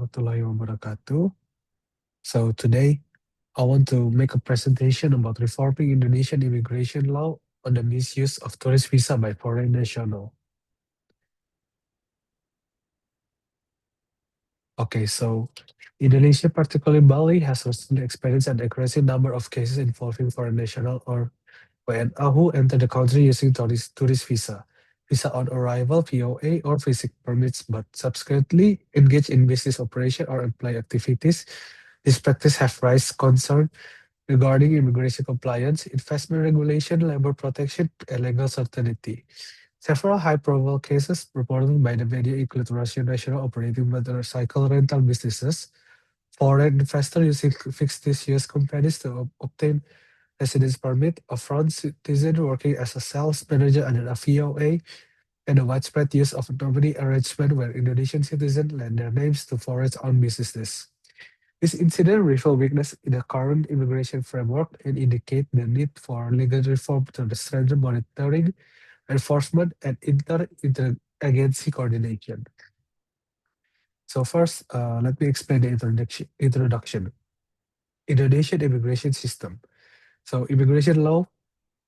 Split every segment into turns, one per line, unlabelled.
warahmatullahi wabarakatuh. So today I want to make a presentation about reforming Indonesian immigration law on the misuse of tourist visa by foreign national. Okay, so Indonesia, particularly Bali, has recently experienced an aggressive number of cases involving foreign national or WNA who enter the country using tourist visa, visa on arrival (VOA) or visit permits, but subsequently engage in business operation or employ activities. This practice have raised concern regarding immigration compliance, investment regulation, labor protection, and legal certainty. Several high-profile cases reported by the media include Russian national operating motorcycle rental businesses, foreign investors using fictitious US companies to obtain residence permit, a foreign citizen working as a sales manager under a VOA, and the widespread use of a nominee arrangement where Indonesian citizens lend their names to foreign-owned businesses. This incident reveals weakness in the current immigration framework and indicate the need for legal reform to strengthen monitoring, enforcement, and inter-agency coordination. So first, let me explain the introduction. Indonesian immigration system. So immigration law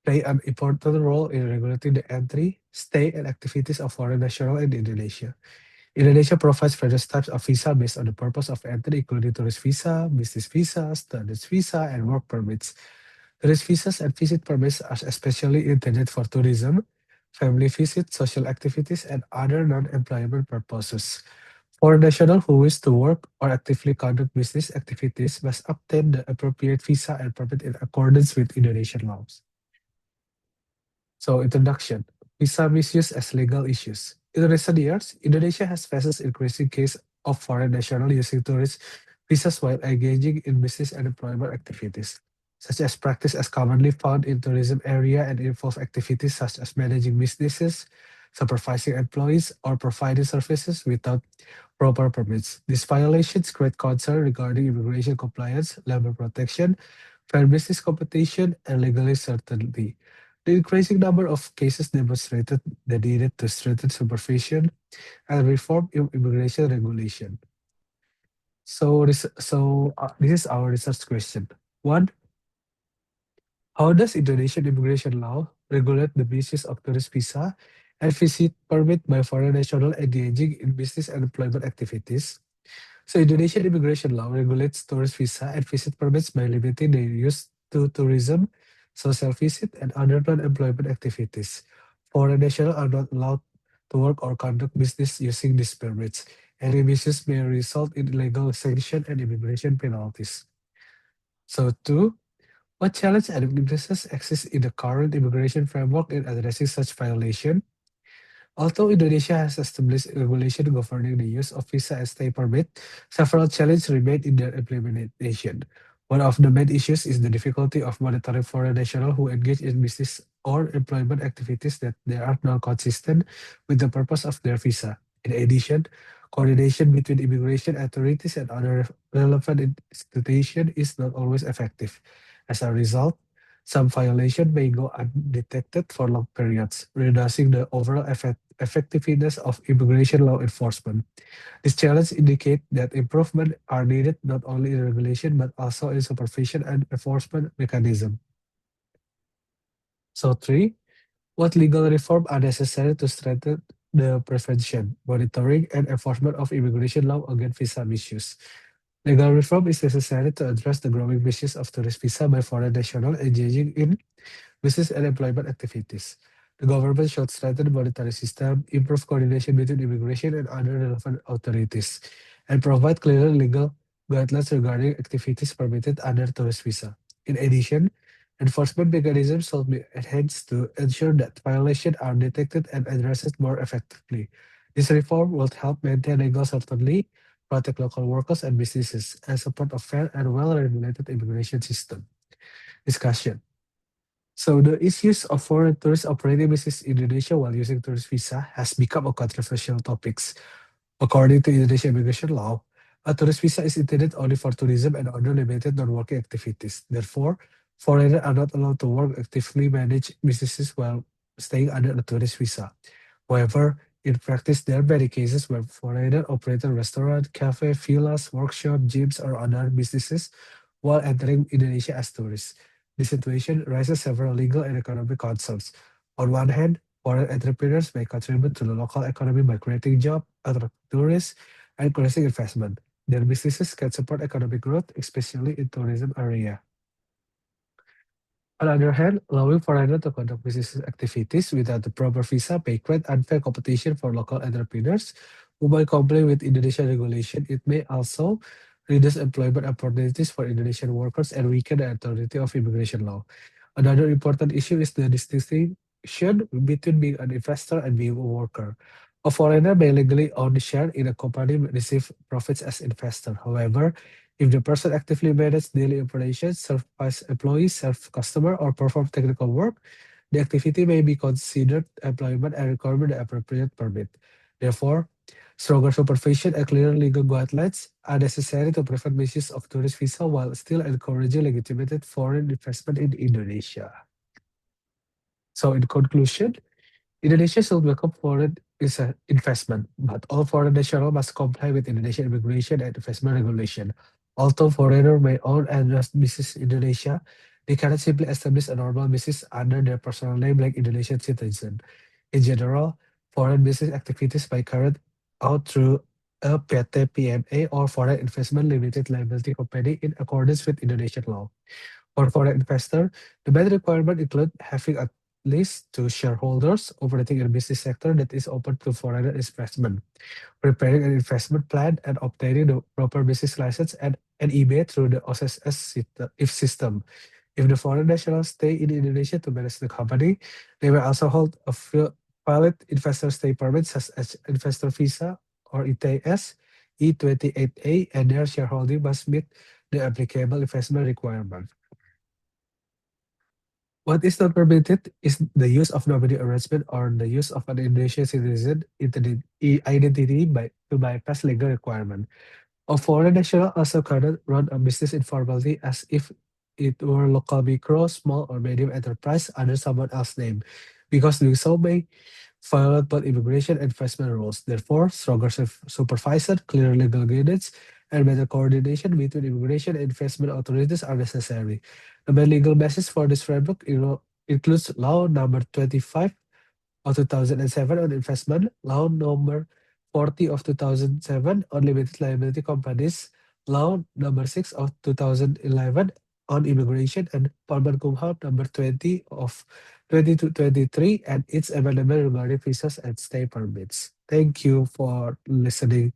play an important role in regulating the entry, stay, and activities of foreign nationals in Indonesia. Indonesia provides various types of visa based on the purpose of entry, including tourist visa, business visa, student visa, and work permits. Tourist visas and visit permits are especially intended for tourism, family visits, social activities, and other non-employment purposes. Foreign nationals who wish to work or actively conduct business activities must obtain the appropriate visa and permit in accordance with Indonesian laws. So, introduction. Visa misuse as legal issues. In recent years, Indonesia has faced increasing case of foreign nationals using tourist visas while engaging in business and employment activities, such as practice as commonly found in tourism area and involve activities such as managing businesses, supervising employees, or providing services without proper permits. These violations create concern regarding immigration compliance, labor protection, fair business competition, and legal certainty. The increasing number of cases demonstrated the need to strengthen supervision and reform immigration regulation. This is our research question. One, how does Indonesian immigration law regulate the misuse of tourist visa and visit permit by foreign national engaging in business and employment activities? So Indonesian immigration law regulates tourist visa and visit permits by limiting their use to tourism, social visit, and other non-employment activities. Foreign nationals are not allowed to work or conduct business using these permits. Any misuse may result in legal sanction and immigration penalties. So two, what challenge and weaknesses exist in the current immigration framework in addressing such violation? Although Indonesia has established regulation governing the use of visa and stay permit, several challenges remain in their implementation. One of the main issues is the difficulty of monitoring foreign nationals who engage in business or employment activities that they are not consistent with the purpose of their visa. In addition, coordination between immigration authorities and other relevant institutions is not always effective. As a result, some violation may go undetected for long periods, reducing the overall effectiveness of immigration law enforcement. These challenges indicate that improvements are needed not only in regulation but also in supervision and enforcement mechanism. So three, what legal reform are necessary to strengthen the prevention, monitoring, and enforcement of immigration law against visa misuse? Legal reform is necessary to address the growing misuse of tourist visa by foreign nationals engaging in business and employment activities. The government should strengthen the monetary system, improve coordination between immigration and other relevant authorities, and provide clearer legal guidelines regarding activities permitted under tourist visa. In addition, enforcement mechanisms should be enhanced to ensure that violations are detected and addressed more effectively. This reform will help maintain legal certainty, protect local workers and businesses, and support a fair and well-regulated immigration system. Discussion. So the issues of foreign tourists operating business in Indonesia while using tourist visa has become a controversial topic. According to Indonesian immigration law, a tourist visa is intended only for tourism and other limited non-working activities. Therefore, foreigners are not allowed to work actively manage businesses while staying under a tourist visa. However, In practice, there are many cases where foreigner operated restaurant, cafe, villas, workshop, gyms, or other businesses while entering Indonesia as tourists. This situation raises several legal and economic concerns. On one hand, foreign entrepreneurs may contribute to the local economy by creating jobs, attracting tourists, and increasing investment. Their businesses can support economic growth, especially in tourism area. On the other hand, allowing foreigners to conduct business activities without the proper visa may create unfair competition for local entrepreneurs who might comply with Indonesian regulation. It may also reduce employment opportunities for Indonesian workers and weaken the authority of immigration law. Another important issue is the distinction between being an investor and being a worker. A foreigner may legally own share in a company and receive profits as investor. However, if the person actively manages daily operations, serves employees, serves customer, or perform technical work, the activity may be considered employment and require the appropriate permit. Therefore, stronger supervision and clear legal guidelines are necessary to prevent misuse of tourist visa while still encouraging legitimate foreign investment in Indonesia. So, in conclusion, Indonesia should welcome foreign investment, but all foreign nationals must comply with Indonesian immigration and investment regulation. Although foreigners may own and run business in Indonesia, they cannot simply establish a normal business under their personal name like Indonesian citizen. In general, foreign business activities may carried out through a PT PMA or foreign investment limited liability company in accordance with Indonesian law. For foreign investor, the main requirement include having at least two shareholders operating in a business sector that is open to foreign investment, preparing an investment plan, and obtaining the proper business license and an EBA through the OSS if system. If the foreign nationals stay in Indonesia to manage the company, they will also hold a valid investor stay permit such as investor visa or ETS, E28A, and their shareholding must meet the applicable investment requirement. What is not permitted is the use of nominee arrangement or the use of an Indonesian citizen identity to bypass legal requirement. A foreign national also cannot run a business informally as if it were local micro, small, or medium enterprise under someone else's name, because doing so may violate both immigration and investment rules. Therefore, stronger supervision, clear legal guidance, and better coordination between immigration and investment authorities are necessary. The main legal basis for this framework includes Law Number 25 of 2007 on investment, Law Number 40 of 2007 on limited liability companies, Law Number 6 of 2011 on immigration, and Parman Number 20 of 2023 and its amendment regarding visas and stay permits. Thank you for listening.